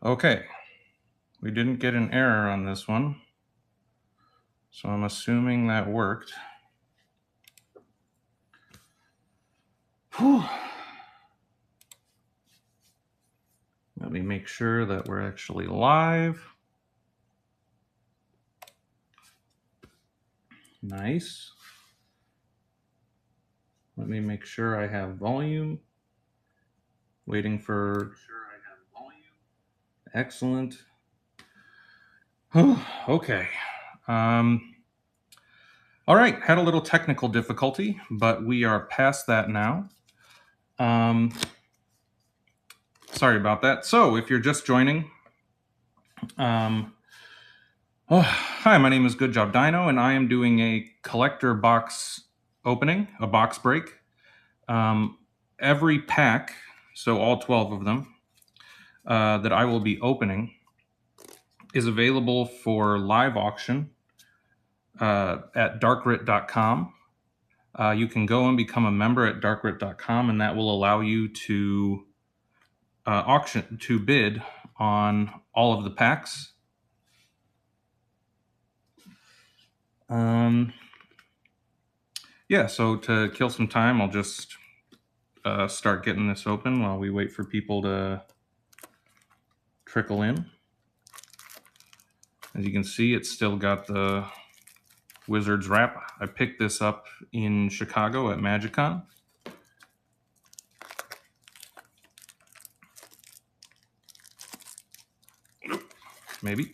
Okay, we didn't get an error on this one, so I'm assuming that worked. Whew. Let me make sure that we're actually live. Nice. Let me make sure I have volume. Waiting for. Excellent. Okay. All right, had a little technical difficulty, but we are past that now. Sorry about that. So if you're just joining, hi, my name is Good Job Dino, and I am doing a collector box opening, a box break. Every pack, so all 12 of them, that I will be opening is available for live auction at darkrit.com. You can go and become a member at darkrit.com, and that will allow you to bid on all of the packs. Yeah, so to kill some time, I'll just start getting this open while we wait for people to trickle in. As you can see, it's still got the Wizards wrap. I picked this up in Chicago at MagicCon. Maybe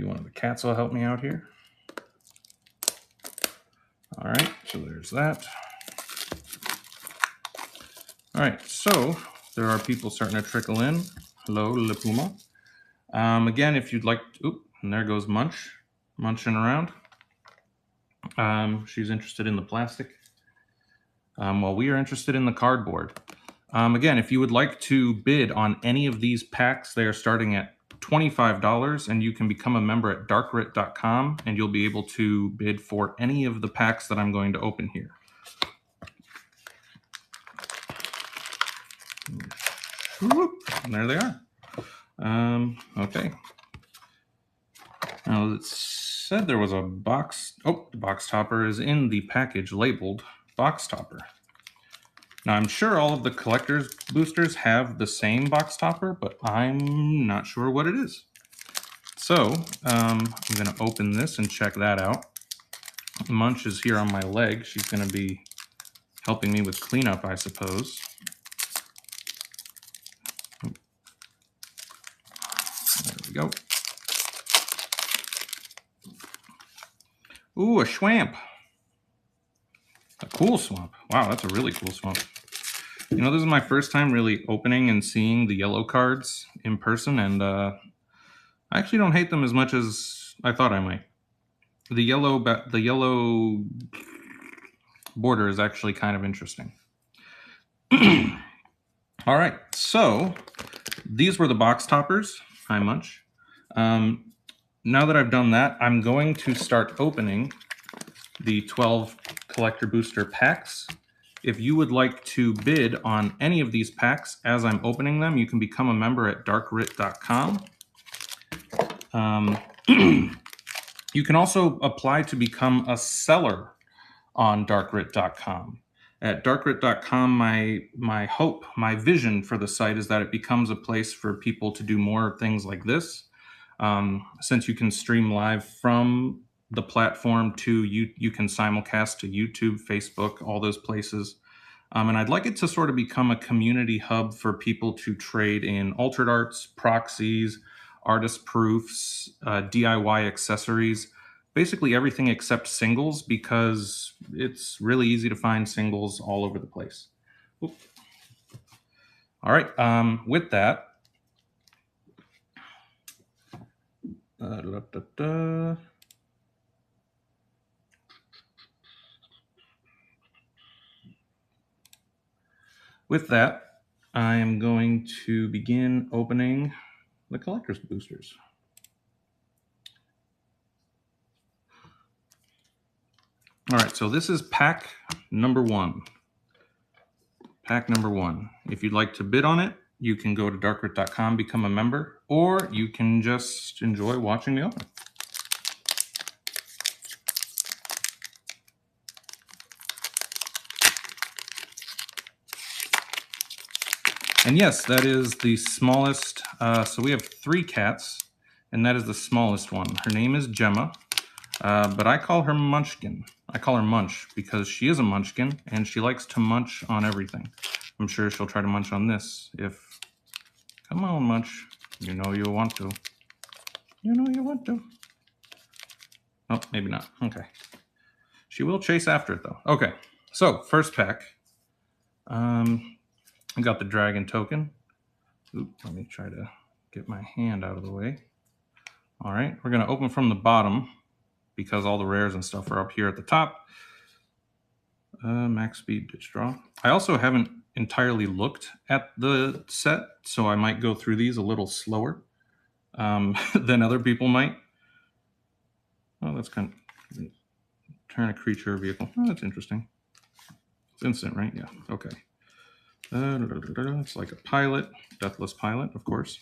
one of the cats will help me out here. All right, so there's that. All right, so there are people starting to trickle in. Hello, Le Puma. Again, if you'd like, and there goes Munch, munching around. She's interested in the plastic, while we are interested in the cardboard. Again, if you would like to bid on any of these packs, they are starting at $25, and you can become a member at darkrit.com, and you'll be able to bid for any of the packs that I'm going to open here. And there they are. Okay. Now it said there was a box. Oh, the box topper is in the package labeled box topper. Now I'm sure all of the collector's boosters have the same box topper, but I'm not sure what it is. So I'm going to open this and check that out. Munch is here on my leg. She's going to be helping me with cleanup, I suppose. There we go. Ooh, a Schwamp. A cool swamp. Wow, that's a really cool swamp. You know, this is my first time really opening and seeing the yellow cards in person, and I actually don't hate them as much as I thought I might. The yellow border is actually kind of interesting. All right, so these were the box toppers. Hi, Munch. Now that I've done that, I'm going to start opening the 12 collector booster packs. If you would like to bid on any of these packs as I'm opening them, you can become a member at darkrit.com. You can also apply to become a seller on darkrit.com. At darkrit.com, my hope, my vision for the site is that it becomes a place for people to do more things like this. Since you can stream live from the platform to you can simulcast to YouTube, Facebook, all those places. And I'd like it to sort of become a community hub for people to trade in altered arts, proxies, artist proofs, DIY accessories, basically everything except singles, because it's really easy to find singles all over the place. Oop. All right, with that, with that, I am going to begin opening the collector's boosters. All right, so this is pack number 1. Pack number 1. If you'd like to bid on it, you can go to darkrit.com, become a member, or you can just enjoy watching the open. And yes, that is the smallest. So we have 3 cats, and that is the smallest one. Her name is Gemma, but I call her Munchkin. I call her Munch because she is a munchkin, and she likes to munch on everything. I'm sure she'll try to munch on this if... Come on, Munch. You know you want to. You know you want to. Oh, maybe not. Okay. She will chase after it, though. Okay. So, first pack. I got the dragon token. Oop, let me try to get my hand out of the way. All right. We're going to open from the bottom because all the rares and stuff are up here at the top. Max speed ditch draw. I also haven't entirely looked at the set, so I might go through these a little slower than other people might. Oh, that's kind of... Turn a creature or vehicle. Oh, that's interesting. It's instant, right? Yeah. Okay. It's like a pilot. Deathless pilot, of course.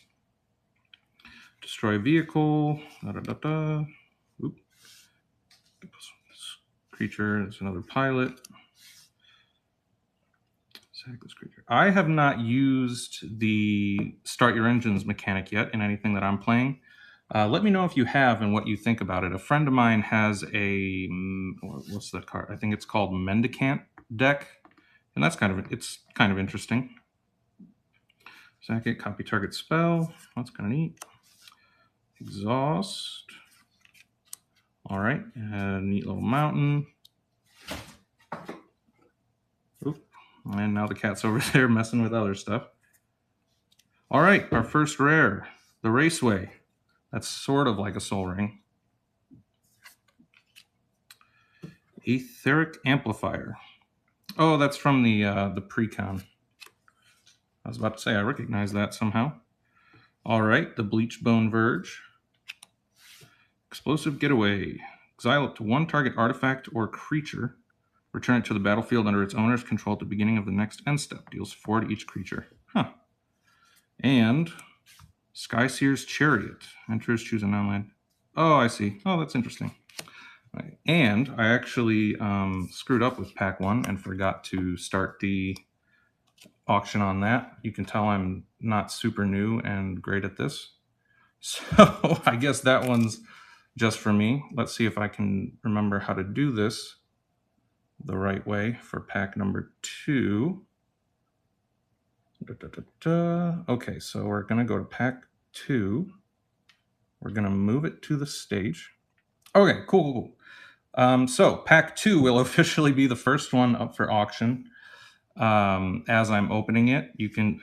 Destroy vehicle. Oop. Creature is another pilot. Sack this creature. I have not used the start your engines mechanic yet in anything that I'm playing. Let me know if you have and what you think about it. A friend of mine has a... What's that card? I think it's called Mendicant deck. And that's kind of interesting. Sack it, copy target spell. That's kind of neat. Exhaust. All right, neat little mountain. Oop. And now the cat's over there messing with other stuff. All right, our first rare, the Raceway. That's sort of like a Soul Ring. Etheric Amplifier. Oh, that's from the pre-con. I was about to say I recognize that somehow. All right, the Bleachbone Verge. Explosive Getaway. Exile up to 1 target artifact or creature. Return it to the battlefield under its owner's control at the beginning of the next end step. Deals 4 to each creature. Huh. And Skyseer's Chariot. Enters, choose a non-land. Oh, I see. Oh, that's interesting. Right. And I actually screwed up with pack 1 and forgot to start the auction on that. You can tell I'm not super new and great at this. So I guess that one's just for me. Let's see if I can remember how to do this the right way for pack number 2. Okay, so we're going to go to pack 2. We're going to move it to the stage. Okay, cool. So pack 2 will officially be the first one up for auction. As I'm opening it, you can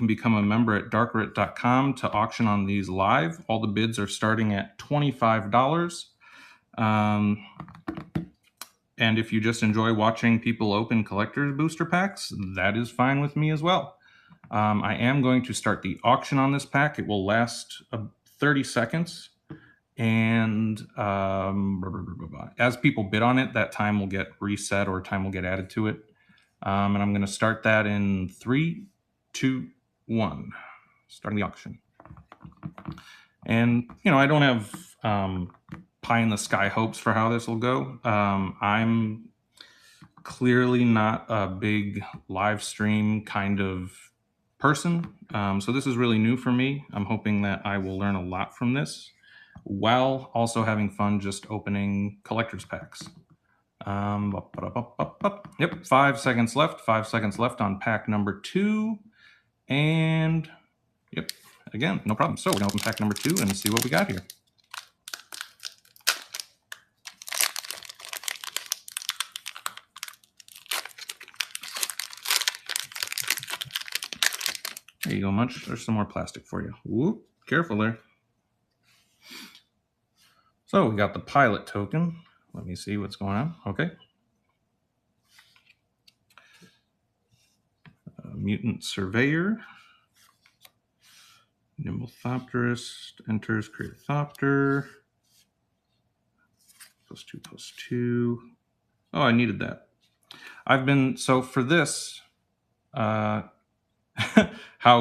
become a member at darkrit.com to auction on these live. All the bids are starting at $25. And if you just enjoy watching people open collector's booster packs, that is fine with me as well. I am going to start the auction on this pack. It will last 30 seconds. And as people bid on it, that time will get reset or time will get added to it. And I'm going to start that in 3, 2, 1. Starting the auction. And, I don't have pie in the sky hopes for how this will go. I'm clearly not a big live stream kind of person. So this is really new for me. I'm hoping that I will learn a lot from this while also having fun just opening collector's packs. Yep, 5 seconds left. 5 seconds left on pack number 2. And yep, again, no problem. So we're gonna open pack number 2 and see what we got here. There you go, Munch. There's some more plastic for you. Whoop, careful there. So we got the pilot token. Let me see what's going on. Okay. Mutant Surveyor. Nimblethopterist enters, create a Thopter. +2/+2. Oh, I needed that. So for this, How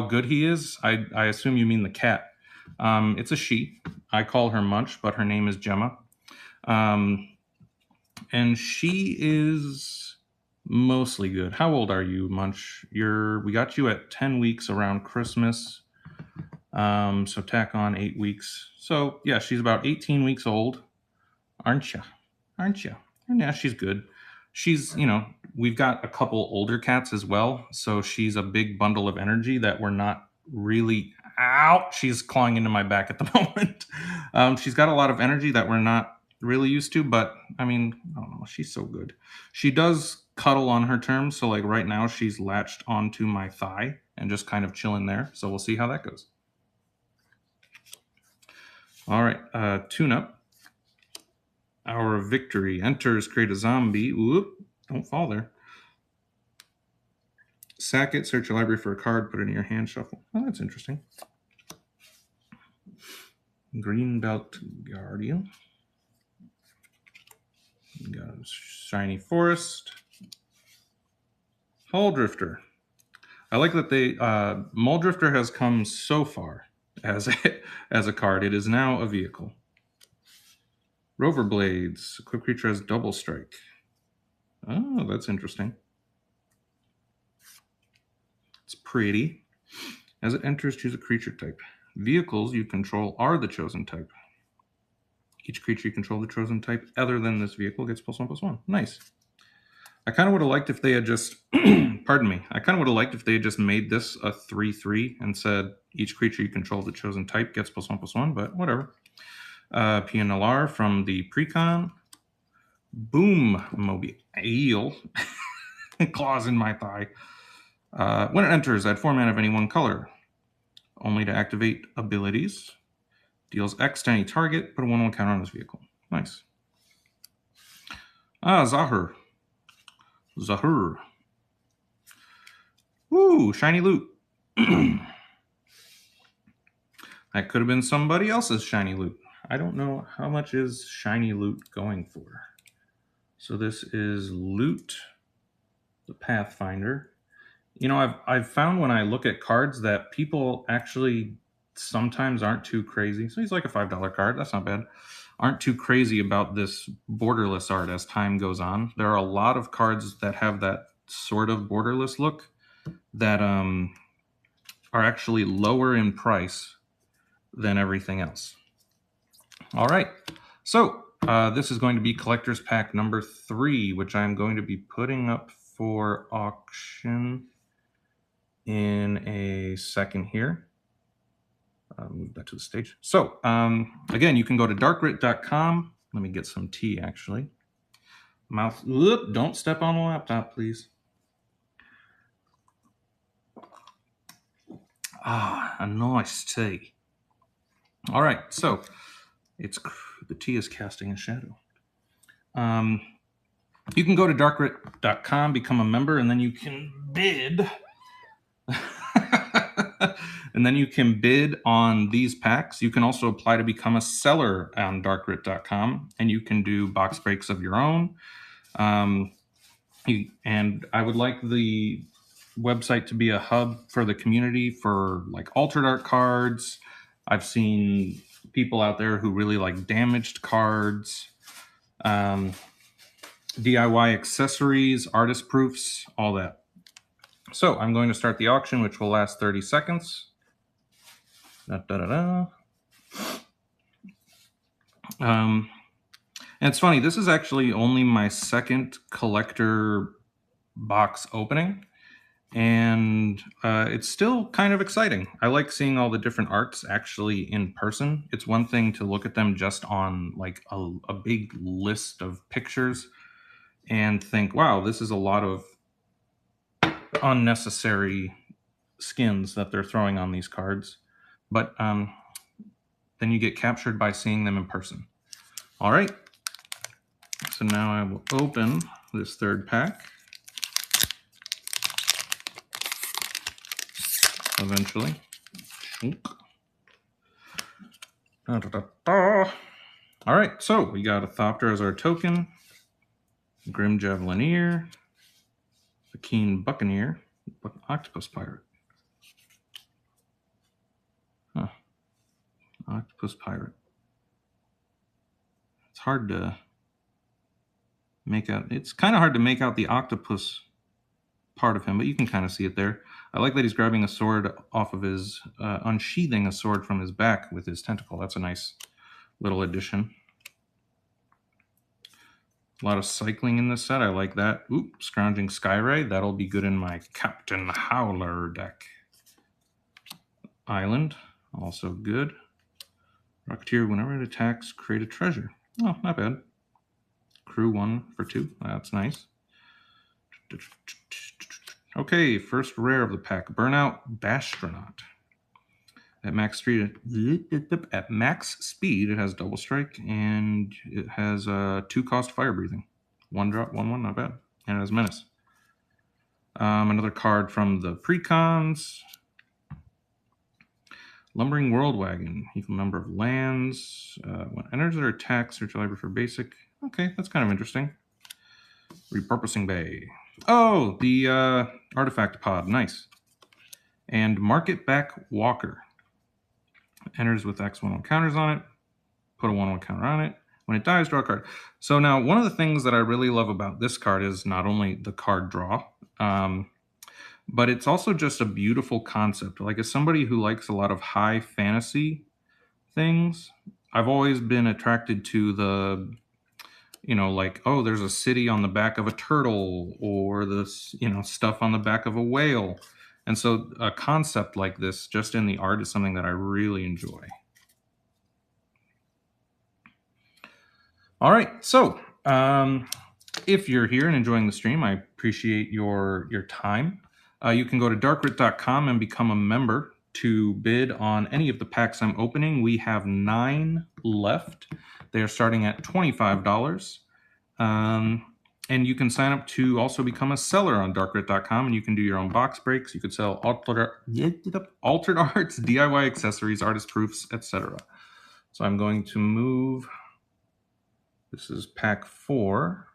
good he is? I assume you mean the cat. It's a she. I call her Munch, but her name is Gemma. And she is mostly good. How old are you, Munch? We got you at 10 weeks around Christmas. So tack on 8 weeks. So yeah, she's about 18 weeks old. Aren't you? Aren't you? And yeah, she's good. She's, we've got a couple older cats as well. So she's a big bundle of energy that we're not really out. She's clawing into my back at the moment. She's got a lot of energy that we're not really used to, but I mean, I don't know. She's so good. She does cuddle on her terms. So, like right now, she's latched onto my thigh and just kind of chilling there. So, we'll see how that goes. All right. Tune up. Our victory enters, create a zombie. Whoop, don't fall there. Sack it, search your library for a card, put it in your hand, shuffle. Oh, that's interesting. Greenbelt Guardian. Got a Shiny Forest. Hull Drifter. I like that they Mull Drifter has come so far as a card. It is now a vehicle. Rover Blades. Equipped creature has double strike. Oh, that's interesting. It's pretty. As it enters, choose a creature type. Vehicles you control are the chosen type. Each creature you control the chosen type other than this vehicle gets +1/+1. Nice. I kind of would have liked if they had just, pardon me, I kind of would have liked if they had just made this a 3/3 and said each creature you control the chosen type gets +1/+1, but whatever. PNLR from the Precon. Boom, Mobile. Claws in my thigh. When it enters, add 4 mana of any one color. Only to activate abilities. Deals X to any target, put a 1/1 counter on this vehicle. Nice. Zahur. Ooh, shiny loot. That could have been somebody else's shiny loot. I don't know how much is shiny loot going for. So this is loot, the Pathfinder. I've found when I look at cards that people actually sometimes aren't too crazy. So he's like a $5 card. That's not bad. Aren't too crazy about this borderless art as time goes on. There are a lot of cards that have that sort of borderless look that are actually lower in price than everything else. All right. So this is going to be Collector's Pack number 3, which I'm going to be putting up for auction in a second here. Move that to the stage. So again, you can go to darkgrit.com. Let me get some tea, actually. Don't step on the laptop, please. A nice tea. All right, so the tea is casting a shadow. You can go to darkgrit.com, become a member, and then you can bid. And then you can bid on these packs. You can also apply to become a seller on darkgrit.com, and you can do box breaks of your own. And I would like the website to be a hub for the community for like altered art cards. I've seen people out there who really like damaged cards, DIY accessories, artist proofs, all that. So I'm going to start the auction, which will last 30 seconds. And it's funny, this is actually only my second collector box opening, and it's still kind of exciting. I like seeing all the different arts actually in person. It's one thing to look at them just on like a big list of pictures and think, wow, this is a lot of unnecessary skins that they're throwing on these cards. But then you get captured by seeing them in person. All right. So now I will open this third pack. Eventually. All right, so we got a Thopter as our token, Grim Javelineer, the Keen Buccaneer, But octopus pirate. Huh. Octopus pirate. It's hard to make out. It's kind of hard to make out the octopus part of him, but you can kind of see it there. I like that he's grabbing a sword off of his, unsheathing a sword from his back with his tentacle. That's a nice little addition. A lot of cycling in this set. I like that. Oop, Scrounging Skyray. That'll be good in my Captain Howler deck. Island, also good. Rocketeer, whenever it attacks, create a treasure. Oh, not bad. Crew 1 for 2. That's nice. Okay, first rare of the pack. Burnout Bastronaut. At max speed, it has double strike, and it has 2-cost fire breathing. 1 drop, 1/1, not bad. And it has menace. Another card from the precons. Lumbering World Wagon. Equal number of lands. When enters or attacks, search a library for basic. Okay, that's kind of interesting. Repurposing Bay. Oh, the artifact pod. Nice. And Market Back Walker. Enters with X1 counters on it. Put a 1/1 counter on it. When it dies, draw a card. So now, one of the things that I really love about this card is not only the card draw, but it's also just a beautiful concept. Like, as somebody who likes a lot of high fantasy things, I've always been attracted to the, like, oh, there's a city on the back of a turtle, or this, stuff on the back of a whale. And so a concept like this, just in the art, is something that I really enjoy. All right, so if you're here and enjoying the stream, I appreciate your time. You can go to darkrit.com and become a member to bid on any of the packs I'm opening. We have 9 left. They are starting at $25. And you can sign up to also become a seller on darkrit.com, and you can do your own box breaks. You could sell altered arts, DIY accessories, artist proofs, etc. So I'm going to move. This is pack 4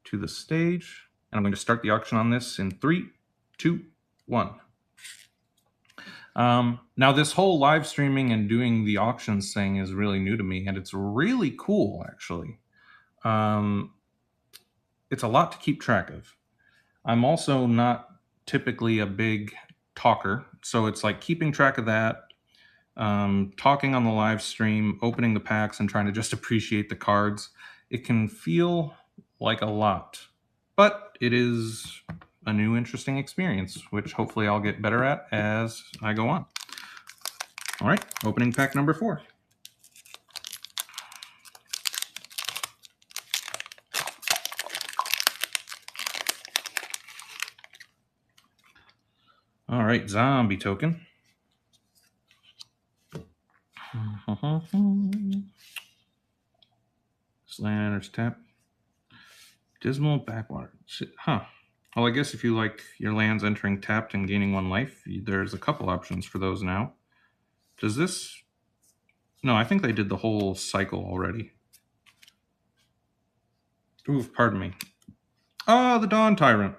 to the stage, and I'm going to start the auction on this in 3, 2, 1. Now, this whole live streaming and doing the auctions thing is really new to me, and it's really cool, actually. It's a lot to keep track of. I'm also not typically a big talker, so it's like keeping track of that, talking on the live stream, opening the packs, and trying to just appreciate the cards. It can feel like a lot, but it is a new, interesting experience, which hopefully I'll get better at as I go on. All right, opening pack number 4. All right, zombie token. Slanners tap. Dismal backwater. Huh. Well, I guess if you like your lands entering tapped and gaining 1 life, there's a couple options for those now. Does this... No, I think they did the whole cycle already. Ooh, pardon me. Oh, the Dawn Tyrant.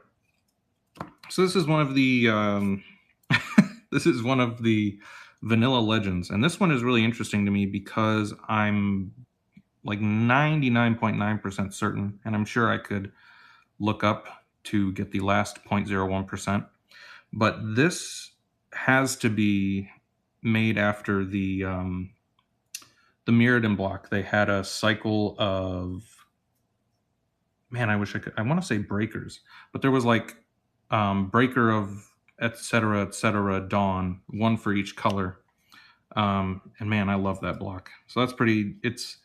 So this is one of the... this is one of the vanilla legends. And this one is really interesting to me because I'm like 99.9% certain, and I'm sure I could look up to get the last 0.01%. But this has to be made after the Mirrodin block. They had a cycle of, man, I wish I could, I want to say breakers, but there was like breaker of etc. dawn, 1 for each color. And man, I love that block. So that's pretty, it's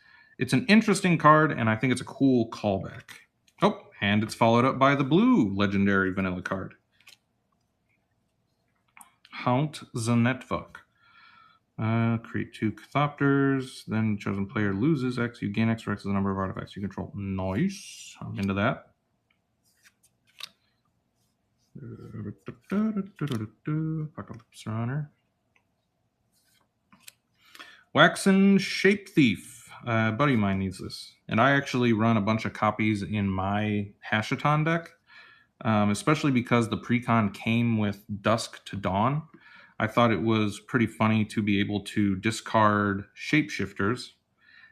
an interesting card, and I think it's a cool callback. Oh, and it's followed up by the blue legendary vanilla card. Haunt the Network. Create 2 Cathopters, then chosen player loses X. You gain X for X as the number of artifacts you control. Nice. I'm into that. Apocalypse Runner. Waxen Shape Thief. A buddy of mine needs this. And I actually run a bunch of copies in my Hashaton deck. especially because the precon came with Dusk to Dawn. I thought it was pretty funny to be able to discard shapeshifters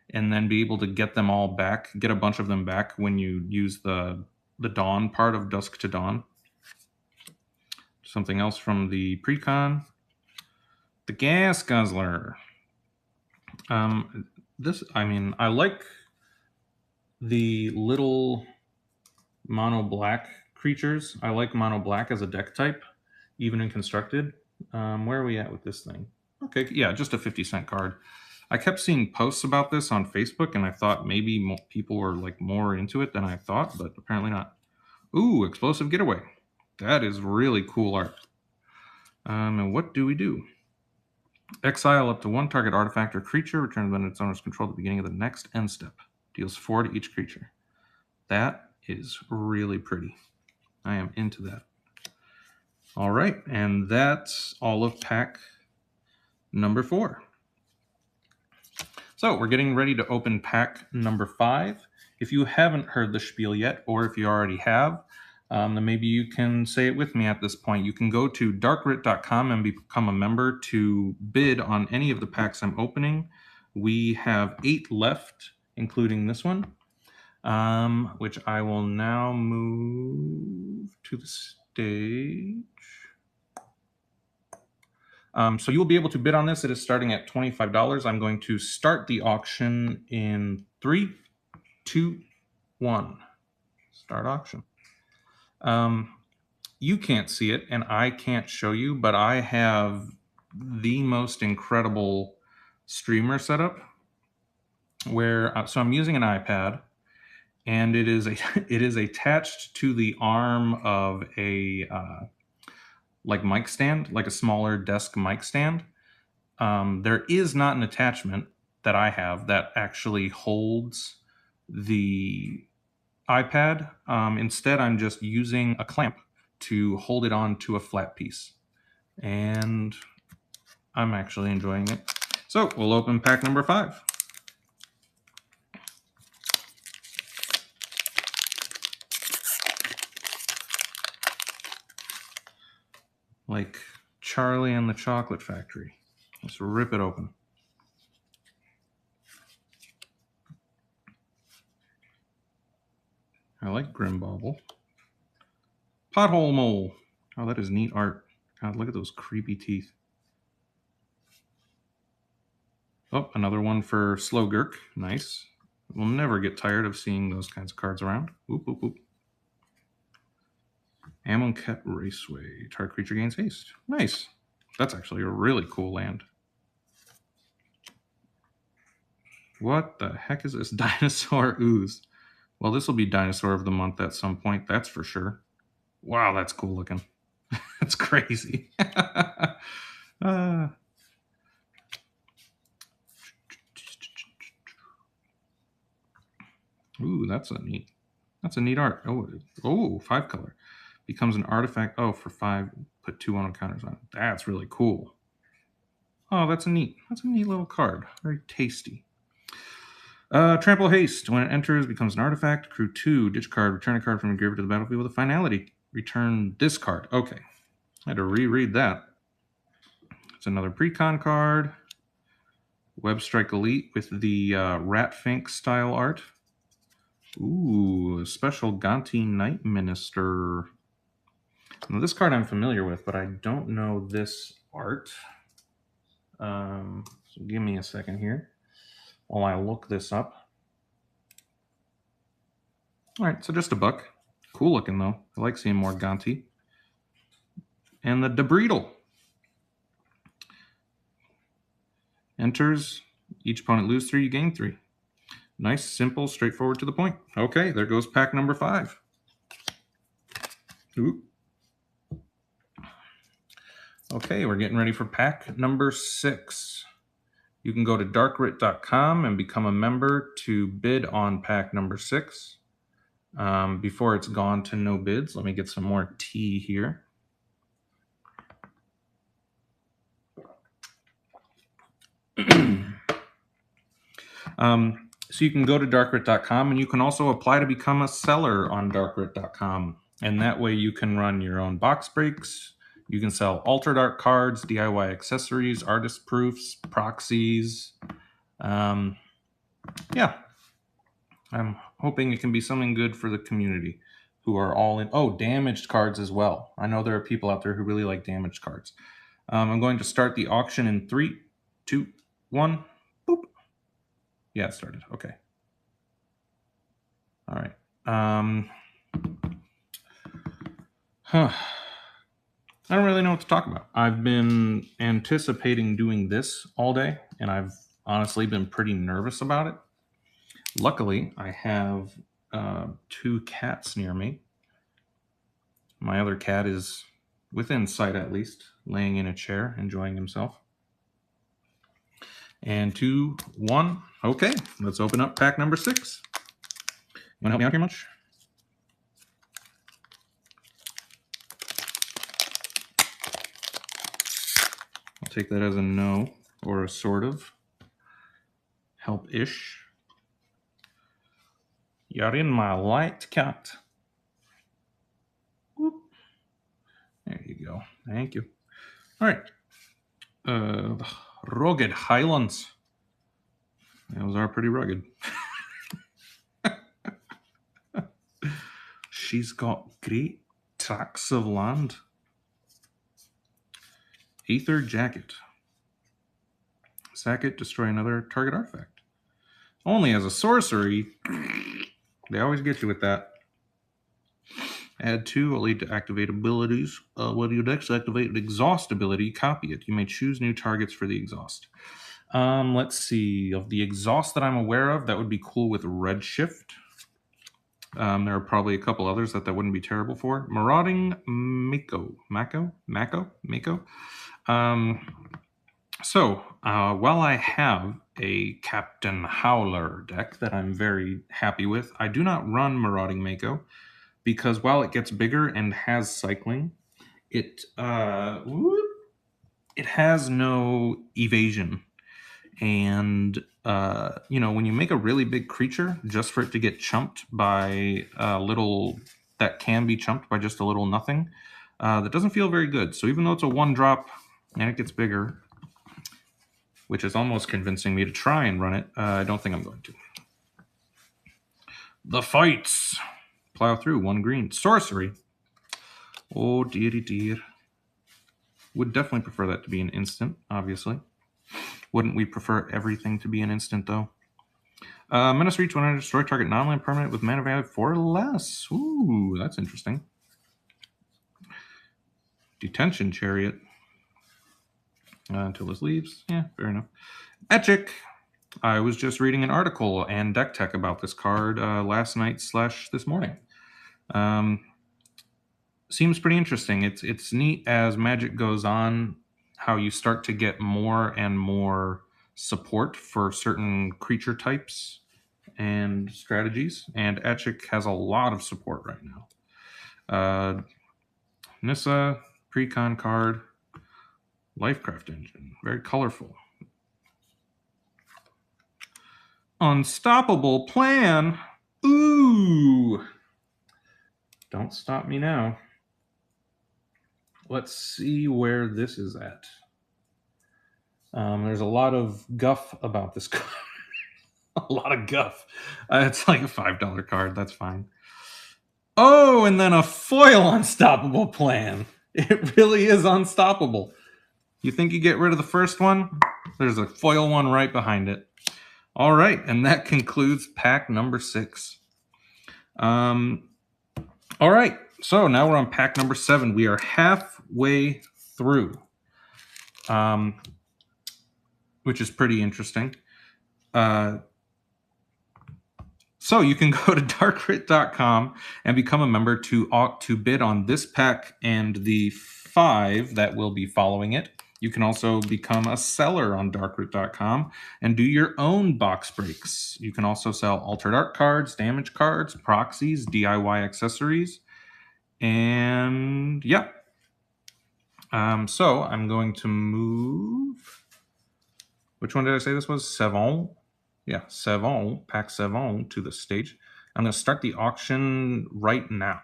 and then be able to get them all back, get a bunch of them back when you use the Dawn part of Dusk to Dawn. Something else from the precon. The Gas Guzzler. I like the little mono black creatures. I like mono black as a deck type, even in constructed. Where are we at with this thing? Okay, yeah, just a 50-cent card. I kept seeing posts about this on Facebook, and I thought maybe people were like more into it than I thought, but apparently not. Ooh, Explosive Getaway. That is really cool art. And what do we do? Exile up to one target artifact or creature, returns when its owner's control at the beginning of the next end step. Deals 4 to each creature. That is really pretty. I am into that. All right, and that's all of pack number 4. So we're getting ready to open pack number 5. If you haven't heard the spiel yet, or if you already have, then maybe you can say it with me at this point. You can go to darkrit.com and become a member to bid on any of the packs I'm opening. We have 8 left, including this one, which I will now move to the stage. So you will be able to bid on this. It is starting at $25. I'm going to start the auction in 3, 2, 1. Start auction. You can't see it, and I can't show you, but I have the most incredible streamer setup where so I'm using an iPad, and it is attached to the arm of a like mic stand, like a smaller desk mic stand. There is not an attachment that I have that actually holds the iPad. Instead, I'm just using a clamp to hold it on to a flat piece. And I'm actually enjoying it. So we'll open pack number 5. Like Charlie and the Chocolate Factory. Let's rip it open. I like Grimbauble. Pothole Mole. Oh, that is neat art. God, look at those creepy teeth. Oh, another one for Slowgurk. Nice. We'll never get tired of seeing those kinds of cards around. Oop, oop, oop. Amonkhet Raceway. Target creature gains haste. Nice. That's actually a really cool land. What the heck is this? Dinosaur Ooze. Well, this will be Dinosaur of the Month at some point, that's for sure. Wow, that's cool looking. That's crazy. Ooh, that's a neat art. Oh, 5 color. Becomes an artifact. Oh, for 5, put 2 on counters on it. That's really cool. Oh, that's a neat little card. Very tasty. Trample Haste. When it enters, becomes an artifact. Crew 2, ditch card, return a card from your graveyard to the battlefield with a finality. Return this card. Okay. I had to reread that. It's another precon card. Webstrike Elite with the Ratfink style art. Ooh, special Gonti Night Minister. Now, this card I'm familiar with, but I don't know this art. So give me a second here while I look this up. All right, so just $1. Cool looking, though. I like seeing more Gonti. And the Debreedle. Enters. Each opponent loses 3, you gain 3. Nice, simple, straightforward, to the point. Okay, there goes pack number 5. Ooh. Okay, we're getting ready for pack number 6. You can go to darkrit.com and become a member to bid on pack number 6 before it's gone to no bids. Let me get some more tea here. So you can go to darkrit.com and you can also apply to become a seller on darkrit.com. And that way you can run your own box breaks. You can sell altered art cards, DIY accessories, artist proofs, proxies. Yeah, I'm hoping it can be something good for the community who are all in. Oh, damaged cards as well. I know there are people out there who really like damaged cards. I'm going to start the auction in 3, 2, 1. Boop. Yeah, it started. Okay. All right. I don't really know what to talk about. I've been anticipating doing this all day, and I've honestly been pretty nervous about it. Luckily, I have 2 cats near me. My other cat is within sight, at least, laying in a chair, enjoying himself. And 2, 1. Okay, let's open up pack number 6. You want to help me out here much? I'll take that as a no, or a sort of help-ish. You're in my light, cat. Whoop. There you go. Thank you. All right. The rugged Highlands. Those are pretty rugged. She's got great tracts of land. Aether Jacket. Sack it, destroy another target artifact. Only as a sorcery. They always get you with that. Add 2 will lead to activate abilities. When you next activate an exhaust ability, copy it. You may choose new targets for the exhaust. Let's see. Of the exhaust that I'm aware of, that would be cool with Redshift. There are probably a couple others that wouldn't be terrible for. Marauding Mako. So, while I have a Captain Howler deck that I'm very happy with, I do not run Marauding Mako because while it gets bigger and has cycling, it has no evasion. And, when you make a really big creature just for it to get chumped by a little, that can be chumped by just a little nothing, that doesn't feel very good. So even though it's a 1-drop and it gets bigger, which is almost convincing me to try and run it, I don't think I'm going to. The fights. Plow through 1 green. Sorcery. Oh, dearie dear. Would definitely prefer that to be an instant, obviously. Wouldn't we prefer everything to be an instant, though? Menace reach 100, destroy target non-land permanent with mana value 4 or less. Ooh, that's interesting. Detention Chariot. Until this leaves. Yeah, fair enough. Etchic. I was just reading an article and deck tech about this card last night / this morning. Seems pretty interesting. It's neat as Magic goes on, how you start to get more and more support for certain creature types and strategies, and Etchic has a lot of support right now. Nissa, Precon card, Lifecraft Engine, very colorful. Unstoppable Plan. Ooh. Don't stop me now. Let's see where this is at. There's a lot of guff about this card. A lot of guff. It's like a $5 card. That's fine. Oh, and then a foil Unstoppable Plan. It really is unstoppable. You think you get rid of the first one? There's a foil one right behind it. All right, and that concludes pack number 6. All right, so now we're on pack number 7. We are halfway through, which is pretty interesting. So you can go to darkrit.com and become a member to bid on this pack and the 5 that will be following it. You can also become a seller on darkrit.com and do your own box breaks. You can also sell altered art cards, damage cards, proxies, DIY accessories, and yeah. So I'm going to move. Which one did I say this was? Seven. Yeah, pack 7 to the stage. I'm going to start the auction right now.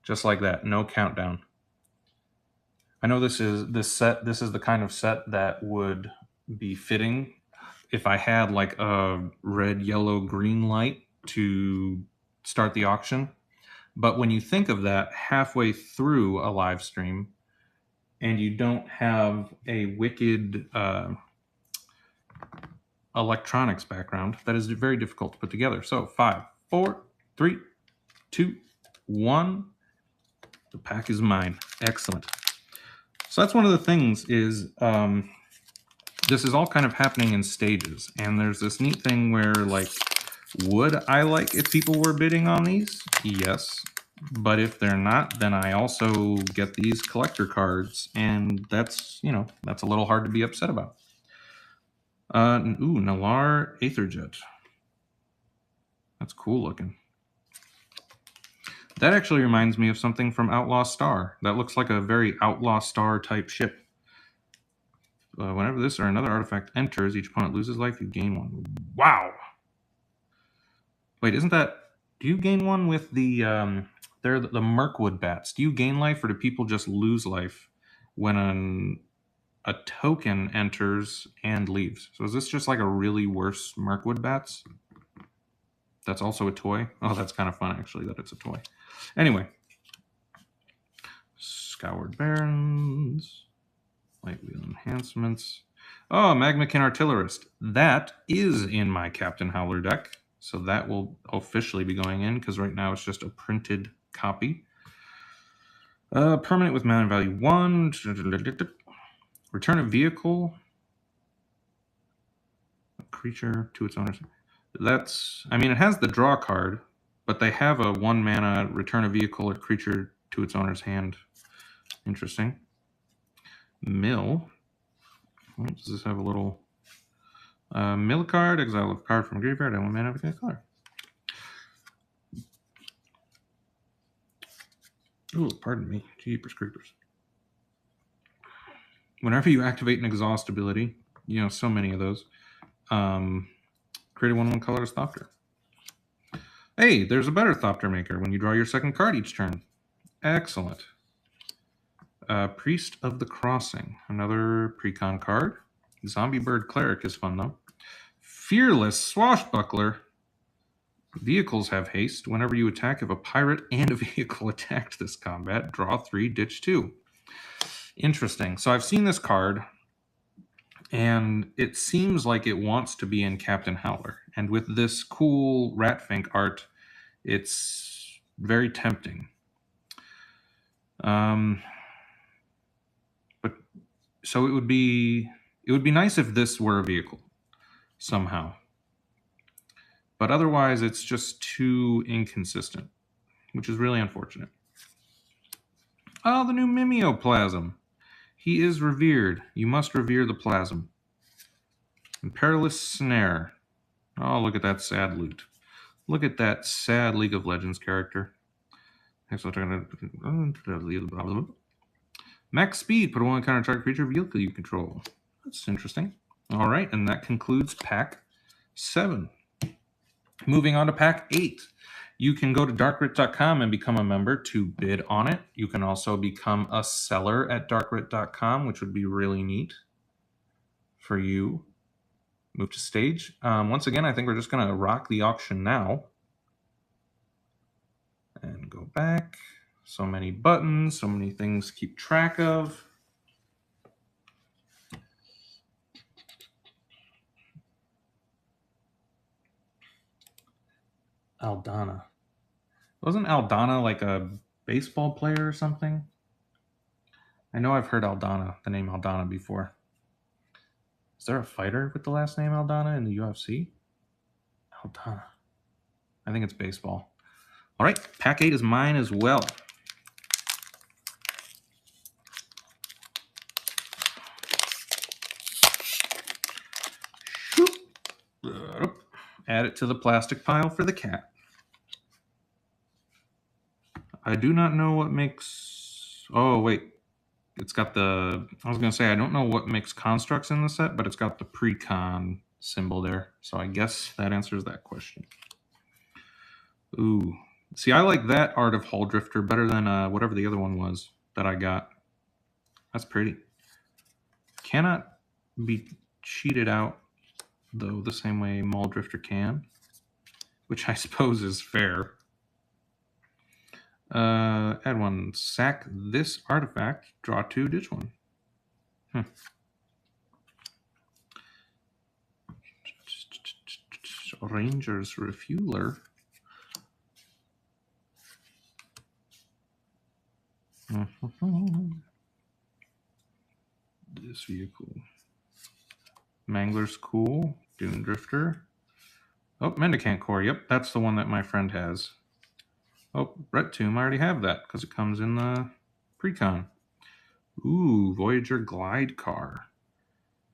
Just like that, no countdown. I know this is the kind of set that would be fitting if I had like a red, yellow, green light to start the auction. But when you think of that halfway through a live stream and you don't have a wicked electronics background, that is very difficult to put together. So 5, 4, 3, 2, 1. The pack is mine. Excellent. So that's one of the things is this is all kind of happening in stages. And there's this neat thing where, like, would I like if people were bidding on these? Yes. But if they're not, then I also get these collector cards. And that's, you know, that's a little hard to be upset about. Ooh, Nalar Aetherjet. That's cool looking. That actually reminds me of something from Outlaw Star. That looks like a very Outlaw Star type ship. Whenever this or another artifact enters, each opponent loses life, you gain 1. Wow! Wait, isn't that... Do you gain 1 with the... they're the Mirkwood bats. Do you gain life, or do people just lose life when a token enters and leaves? So is this just like a really worse Mirkwood bats? That's also a toy? Oh, that's kind of fun, actually, that it's a toy. Anyway. Scoured Barons. Light Wheel Enhancements. Oh, Magmakin Artillerist. That is in my Captain Howler deck. So that will officially be going in, because right now it's just a printed copy. Permanent with mana value 1. Return a vehicle. A creature to its owner's. That's... I mean, it has the draw card, but they have a 1 mana return a vehicle or creature to its owner's hand. Interesting. Mill. Oh, does this have a little mill card? Exile a card from graveyard. I want mana of a color. Oh, pardon me. Jeepers creepers. Whenever you activate an exhaust ability, you know, so many of those, create a 1/1 colorless Thopter. Hey, there's a better Thopter maker when you draw your second card each turn. Excellent. Priest of the Crossing, another precon card. Zombie Bird Cleric is fun, though. Fearless Swashbuckler. Vehicles have haste. Whenever you attack, if a pirate and a vehicle attacked this combat, draw 3, ditch 2. Interesting. So I've seen this card, and it seems like it wants to be in Captain Howler. And with this cool Ratfink art, it's very tempting. But so it would be nice if this were a vehicle somehow. But otherwise, it's just too inconsistent, which is really unfortunate. Oh, the new Mimeoplasm. He is revered. You must revere the plasm. And Perilous Snare. Oh, look at that sad loot. Look at that sad League of Legends character. Max speed. Put a 1 counter target creature vehicle you control. That's interesting. All right, and that concludes pack 7. Moving on to pack 8. You can go to darkrit.com and become a member to bid on it. You can also become a seller at darkrit.com, which would be really neat for you. Move to stage. Once again, I think we're just going to rock the auction now. And go back. So many buttons, so many things to keep track of. Aldana. Wasn't Aldana like a baseball player or something? I know I've heard Aldana, the name Aldana, before. Is there a fighter with the last name Aldana in the UFC? Aldana. I think it's baseball. All right, pack 8 is mine as well. Add it to the plastic pile for the cat. I do not know what makes... Oh, wait. It's got the... I was going to say, I don't know what makes constructs in the set, but it's got the precon symbol there. So I guess that answers that question. Ooh, See, I like that Art of Hull Drifter better than whatever the other one was that I got. That's pretty. Cannot be cheated out, though, the same way Mull Drifter can, which I suppose is fair. Add one. Sack this artifact. Draw 2. Ditch 1. Ranger's Refueler. This vehicle. Mangler's cool. Dune Drifter. Oh, Mendicant Core. Yep, that's the one that my friend has. Oh, Ret Tomb. I already have that because it comes in the Precon. Ooh, Voyager Glide Car.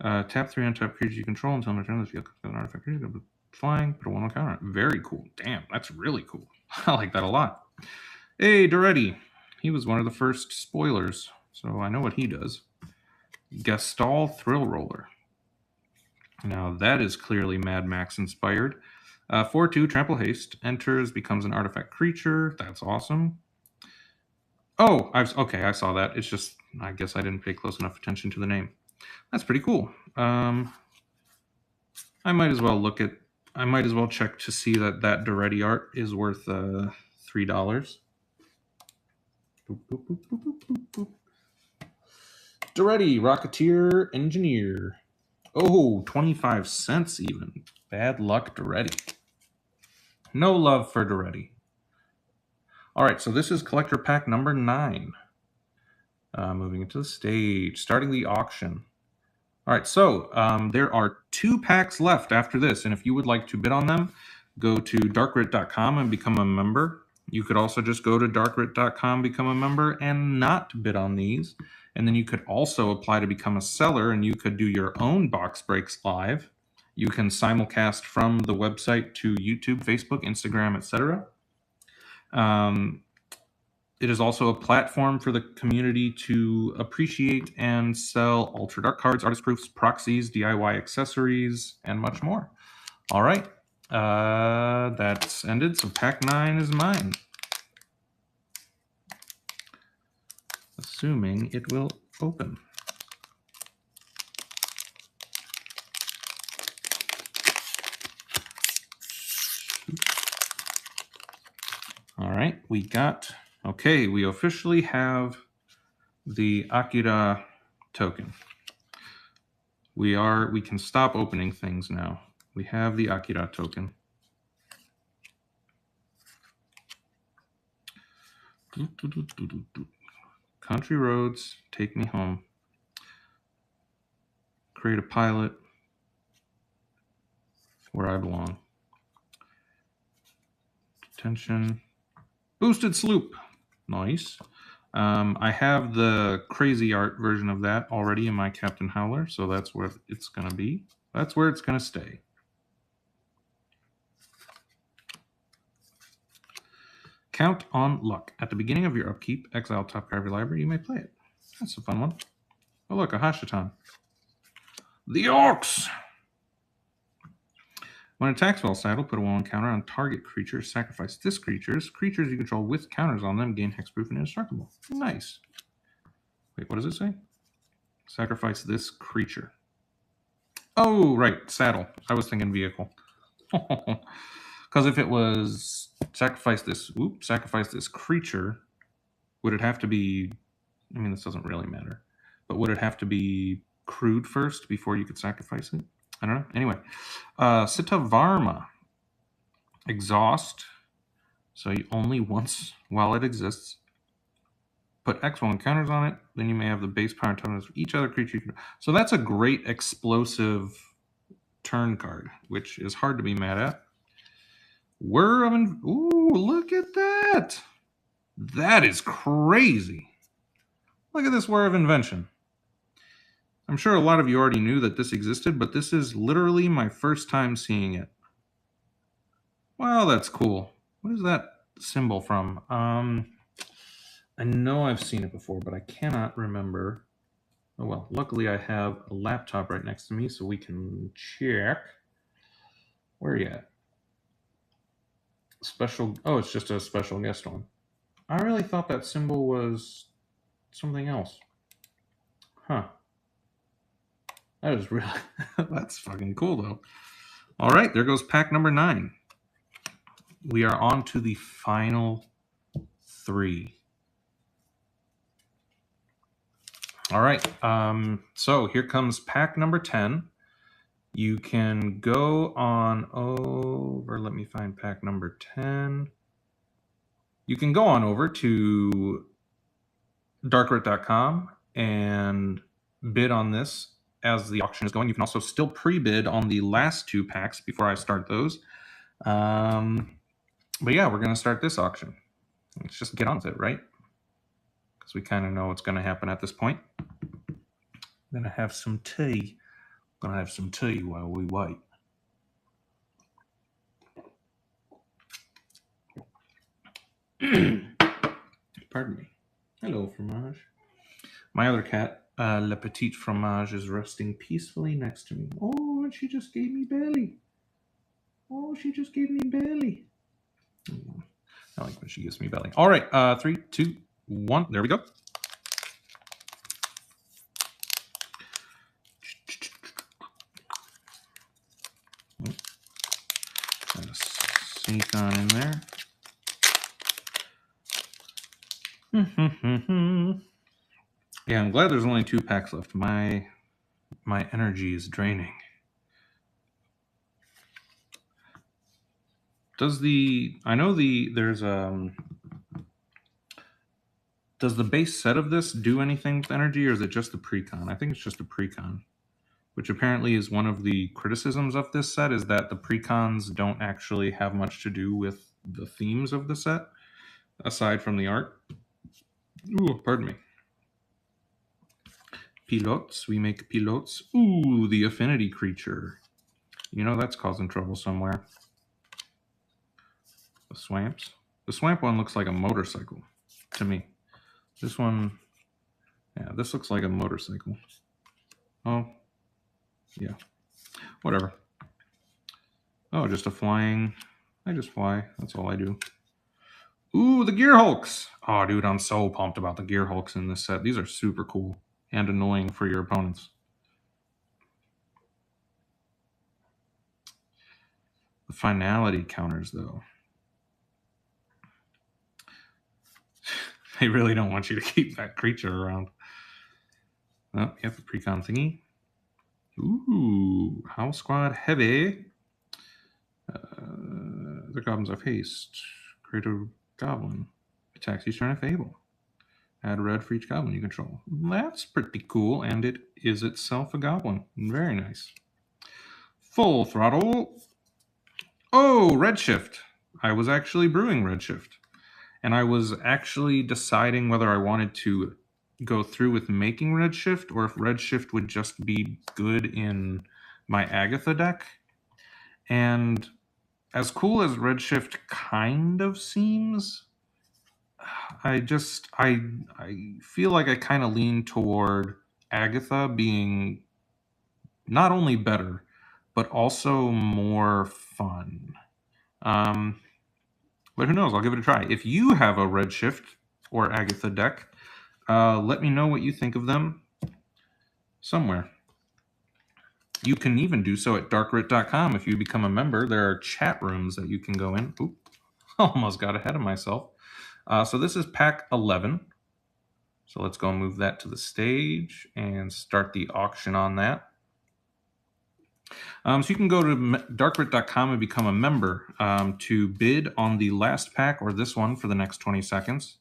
Tap 3 untap creatures you control until return this vehicle. An artifact creature flying. Put a 1 on counter. Very cool. Damn, that's really cool. I like that a lot. Hey, Doretti. He was one of the first spoilers, so I know what he does. Gestalt Thrill Roller. Now that is clearly Mad Max inspired. 4/2 Trample Haste. Enters, becomes an artifact creature. That's awesome. Oh, okay, I saw that. It's just, I guess I didn't pay close enough attention to the name. That's pretty cool. I might as well check to see that Doretti art is worth $3. Boop, boop, boop, boop, boop, boop, boop. Doretti, Rocketeer, Engineer. Oh, 25 cents even. Bad luck, Doretti. No love for Doretti. All right, so this is collector pack number 9. Moving into the stage, starting the auction. All right, so there are 2 packs left after this, and if you would like to bid on them, go to darkrit.com and become a member. You could also just go to darkrit.com, become a member, and not bid on these. And then you could also apply to become a seller, and you could do your own box breaks live. You can simulcast from the website to YouTube, Facebook, Instagram, etc. It is also a platform for the community to appreciate and sell Ultra Dark cards, artist proofs, proxies, DIY accessories, and much more. All right, that's ended. So pack 9 is mine. Assuming it will open. All right, we got, okay, we officially have the Akira token. We can stop opening things now. We have the Akira token. Country roads, take me home. Create a pilot where I belong. Detention. Boosted sloop. Nice. I have the crazy art version of that already in my Captain Howler, so that's where it's going to be. That's where it's going to stay. Count on luck. At the beginning of your upkeep, exile top card of your library. You may play it. That's a fun one. Oh, look, a Hashatan. The Orcs! When attacks while saddle, put a 1 counter on target creature. Sacrifice this creatures. Creatures you control with counters on them gain hexproof and indestructible. Nice. Wait, what does it say? Sacrifice this creature. Oh, right, saddle. I was thinking vehicle. Because if it was sacrifice this creature, would it have to be, I mean, this doesn't really matter, but would it have to be crewed first before you could sacrifice it? I don't know. Anyway, Sitavarma. Exhaust. So you only once while it exists. Put X1 counters on it. Then you may have the base power and toughness of each other creature. So that's a great explosive turn card, which is hard to be mad at. Whir of ooh, look at that. That is crazy. Look at this Whir of Invention. I'm sure a lot of you already knew that this existed, but this is literally my first time seeing it. Wow, that's cool. What is that symbol from? I know I've seen it before, but I cannot remember. Oh well, luckily I have a laptop right next to me, so we can check. Where are you at? Special. Oh, it's just a special guest one. I really thought that symbol was something else. Huh. That is really. That's fucking cool, though. All right, there goes pack number 9. We are on to the final 3. All right. So here comes pack number 10. You can go on over. Let me find pack number 10. You can go on over to darkrit.com and bid on this as the auction is going. You can also still pre-bid on the last 2 packs before I start those. But yeah, we're going to start this auction. Let's just get on with it, right? Because we kind of know what's going to happen at this point. I'm going to have some tea. I'm going to have some tea while we wait. Pardon me. Hello, Fromage. My other cat, Le Petit Fromage, is resting peacefully next to me. Oh, and she just gave me belly. Oh, she just gave me belly. I like when she gives me belly. All right, 3, 2, 1. There we go. Try to sneak on in there. Yeah, I'm glad there's only 2 packs left. My energy is draining. Does the does the base set of this do anything with energy, or is it just the precon? I think it's just a precon, which apparently is one of the criticisms of this set, is that the precons don't actually have much to do with the themes of the set, aside from the art. Ooh, pardon me. Pilotes, we make pilotes. Ooh, the affinity creature. You know that's causing trouble somewhere. The swamps. The swamp one looks like a motorcycle to me. This one, yeah, this looks like a motorcycle. Oh, yeah, whatever. Oh, just a flying. I just fly. That's all I do. Ooh, the Gear Hulks. Oh, dude, I'm so pumped about the Gear Hulks in this set. These are super cool and annoying for your opponents. The finality counters, though. They really don't want you to keep that creature around. Oh, you have the precon thingy. Ooh, House Squad Heavy. The goblins have haste. Create a goblin. Attacks each turn if able. Add red for each goblin you control. That's pretty cool, and it is itself a goblin. Very nice. Full throttle. Oh, Redshift. I was actually brewing Redshift. And I was actually deciding whether I wanted to go through with making Redshift, or if Redshift would just be good in my Agatha deck. And as cool as Redshift kind of seems, I feel like I kind of lean toward Agatha being not only better, but also more fun. But who knows? I'll give it a try. If you have a Redshift or Agatha deck, let me know what you think of them somewhere. You can even do so at darkrit.com. If you become a member, there are chat rooms that you can go in. Oop, almost got ahead of myself. So this is pack 11. So let's go move that to the stage and start the auction on that. So you can go to darkrit.com and become a member to bid on the last pack or this one for the next 20 seconds.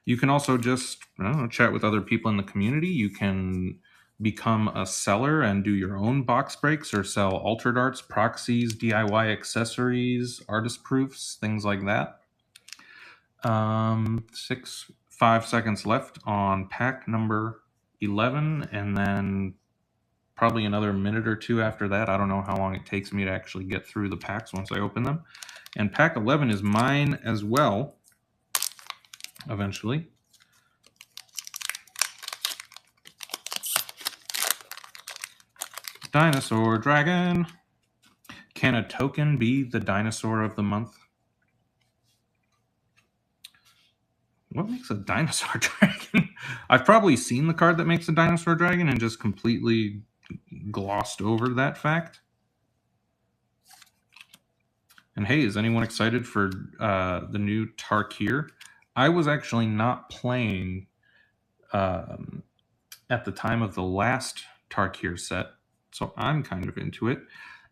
You can also just chat with other people in the community. You can become a seller and do your own box breaks or sell altered arts, proxies, DIY accessories, artist proofs, things like that. 5 seconds left on pack number 11, and then probably another minute or 2 after that. I don't know how long it takes me to actually get through the packs once I open them. And pack 11 is mine as well, eventually. Dinosaur Dragon. Can a token be the dinosaur of the month? what makes a dinosaur dragon? I've probably seen the card that makes a dinosaur dragon and just completely glossed over that fact. And hey, is anyone excited for the new Tarkir? I was actually not playing at the time of the last Tarkir set, so I'm kind of into it.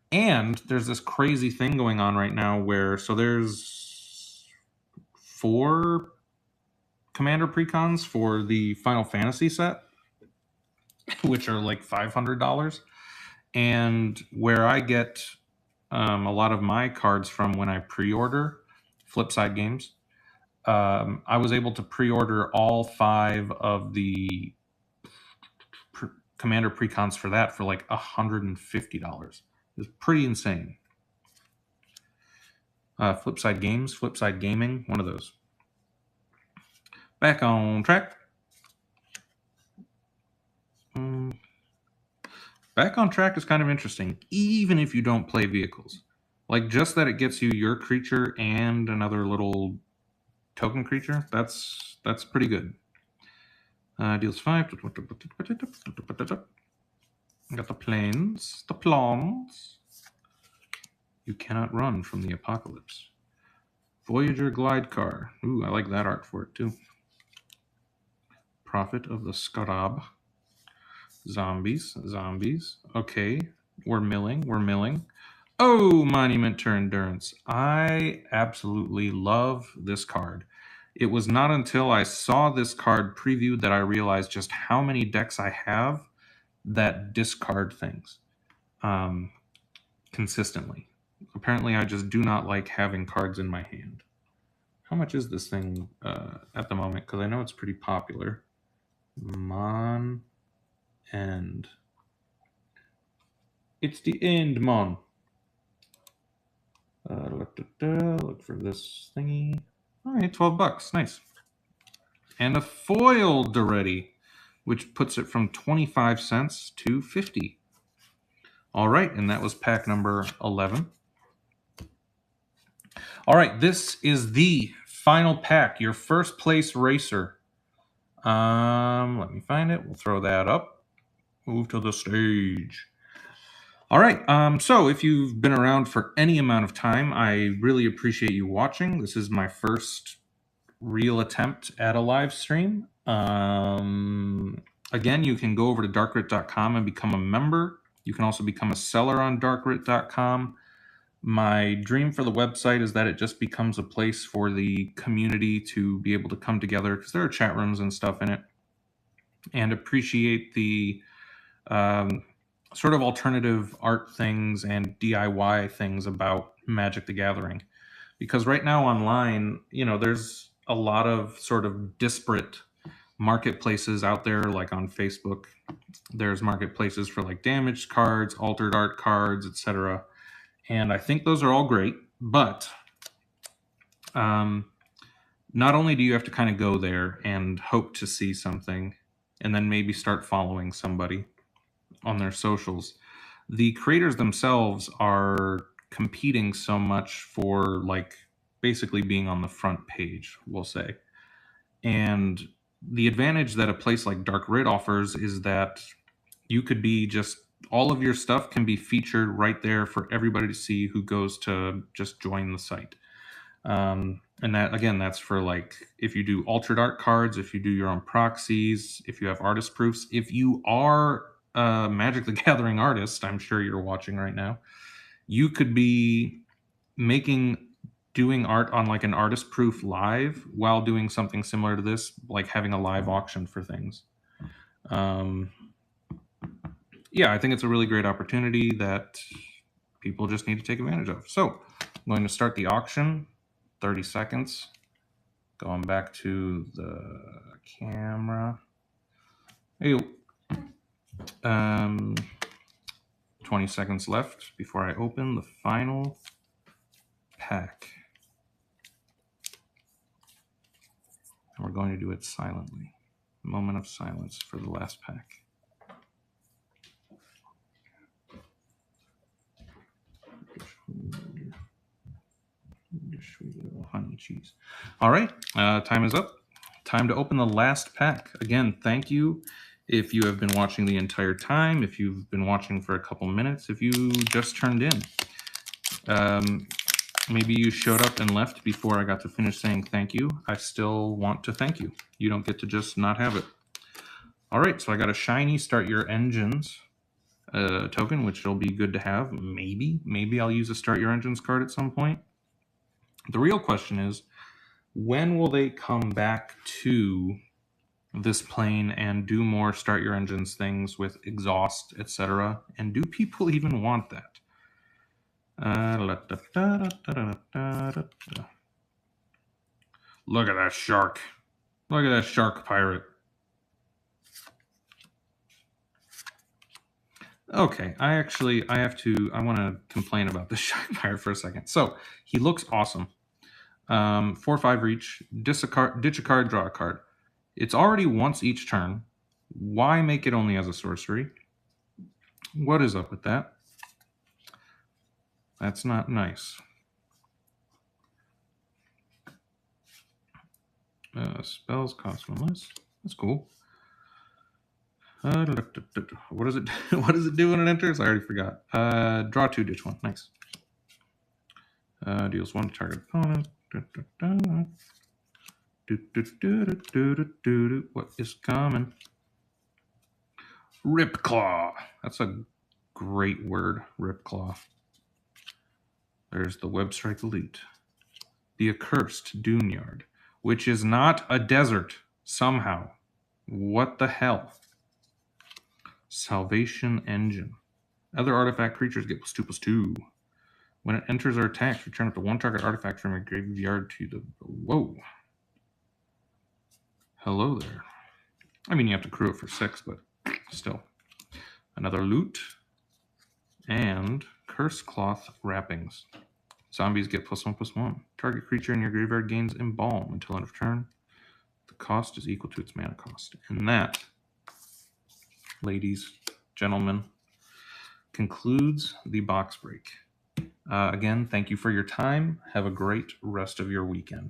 And there's this crazy thing going on right now where, so there's 4 Commander precons for the Final Fantasy set, which are like $500. And where I get a lot of my cards from when I pre-order Flipside Games, I was able to pre-order all 5 of the Commander precons for that for like $150. It's pretty insane. Flipside Games, Flipside Gaming, one of those. Back on track. Back on track is kind of interesting, even if you don't play vehicles. Like, just that it gets you your creature and another little token creature, that's pretty good. Deals 5. Got the planes, the plans. You cannot run from the apocalypse. Voyager glide car. Ooh, I like that art for it too. Prophet of the Scarab. Zombies. Okay, we're milling. Oh, Monument to Endurance. I absolutely love this card. It was not until I saw this card previewed that I realized just how many decks I have that discard things consistently. Apparently, I just do not like having cards in my hand. How much is this thing at the moment? Because I know it's pretty popular. Mon End. It's the end, Mon. Look for this thingy. All right, $12. Nice. And a foiled already, which puts it from 25 cents to 50. All right, and that was pack number 11. All right, this is the final pack, your first place racer. Let me find it. We'll throw that up. Move to the stage. All right, so if you've been around for any amount of time, I really appreciate you watching. This is my first real attempt at a live stream. Again, you can go over to darkrit.com and become a member. You can also become a seller on darkrit.com. My dream for the website is that it just becomes a place for the community to be able to come together, because there are chat rooms and stuff in it, and appreciate the sort of alternative art things and DIY things about Magic the Gathering. Because right now online, you know, there's a lot of sort of disparate marketplaces out there, like on Facebook. There's marketplaces for like damaged cards, altered art cards, etc. And I think those are all great, but not only do you have to kind of go there and hope to see something and then maybe start following somebody on their socials, the creators themselves are competing so much for like basically being on the front page, we'll say. And the advantage that a place like Darkrit offers is that you could be just, all of your stuff can be featured right there for everybody to see who goes to just join the site. And that, again, that's for like, if you do altered art cards, if you do your own proxies, if you have artist proofs, if you are a Magic the Gathering artist, I'm sure you're watching right now, you could be doing art on like an artist proof live while doing something similar to this, like having a live auction for things. Yeah, I think it's a really great opportunity that people just need to take advantage of. So I'm going to start the auction. 30 seconds. Going back to the camera. Hey, 20 seconds left before I open the final pack. And we're going to do it silently. A moment of silence for the last pack. Honey cheese. All right, time is up. time to open the last pack. Again, thank you if you have been watching the entire time, if you've been watching for a couple minutes, if you just turned in. Maybe you showed up and left before I got to finish saying thank you. I still want to thank you. You don't get to just not have it. All right, so I got a shiny Start Your Engines token, which will be good to have. Maybe I'll use a Start Your Engines card at some point. The real question is, when will they come back to this plane and do more Start Your Engines things with exhaust, etc.? And do people even want that? Look at that shark. Look at that shark pirate. Okay, I want to complain about the shark pirate for a second. So he looks awesome. 4/5 reach, ditch a card, draw a card. It's already once each turn. Why make it only as a sorcery? What is up with that? That's not nice. Spells cost one less. That's cool. What does it what does it do when it enters? I already forgot. Draw 2, ditch 1. Nice. Deals 1 to target opponent. What is coming? Rip Claw. That's a great word, Rip Claw. There's the Web Strike Elite. The Accursed Doonyard, which is not a desert somehow. What the hell? Salvation Engine. Other artifact creatures get +2/+2. When it enters or attacks, return up to 1 target artifact from your graveyard to the... Whoa. Hello there. I mean, you have to crew it for 6, but still. Another loot. And Curse Cloth Wrappings. Zombies get +1/+1. Target creature in your graveyard gains Embalm until end of turn. The cost is equal to its mana cost. And that, ladies, gentlemen, concludes the box break. Again, thank you for your time. Have a great rest of your weekend.